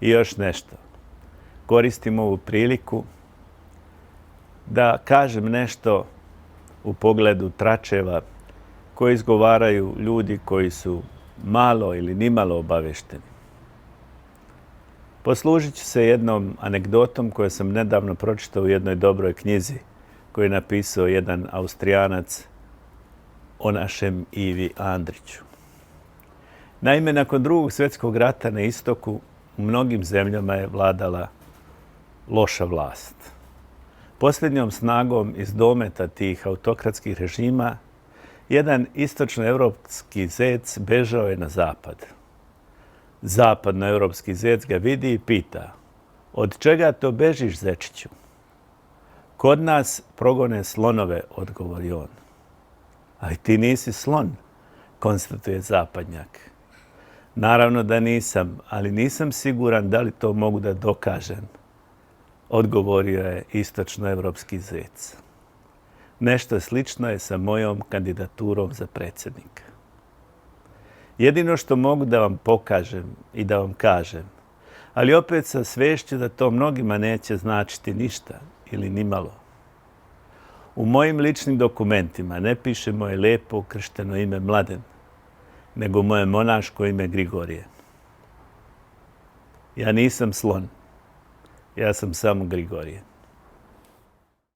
I još nešto. Koristim ovu priliku da kažem nešto u pogledu tračeva koje izgovaraju ljudi koji su malo ili nimalo obavešteni. Poslužit ću se jednom anegdotom koju sam nedavno pročitao u jednoj dobroj knjizi koju je napisao jedan Austrijanac o našem Ivi Andriću. Naime, nakon Drugog svjetskog rata na istoku u mnogim zemljama je vladala loša vlast. Posljednjom snagom iz dometa tih autokratskih režima jedan istočnoevropski zec bežao je na zapad. Zapadnoevropski zec ga vidi i pita: od čega to bežiš, zečiću? Kod nas progone slonove, odgovori on. Ali ti nisi slon, konstatuje zapadnjak. Naravno da nisam, ali nisam siguran da li to mogu da dokažem, odgovorio je istočnoevropski zec. Nešto slično je sa mojom kandidaturom za predsjednika. Jedino što mogu da vam pokažem i da vam kažem, ali opet sa svešću da to mnogima neće značiti ništa ili nimalo. U mojim ličnim dokumentima ne piše moje lepo ukršteno ime Mladen, nego moje monaško ime Grigorije. Ja nisam slon, ja sam samo Grigorije.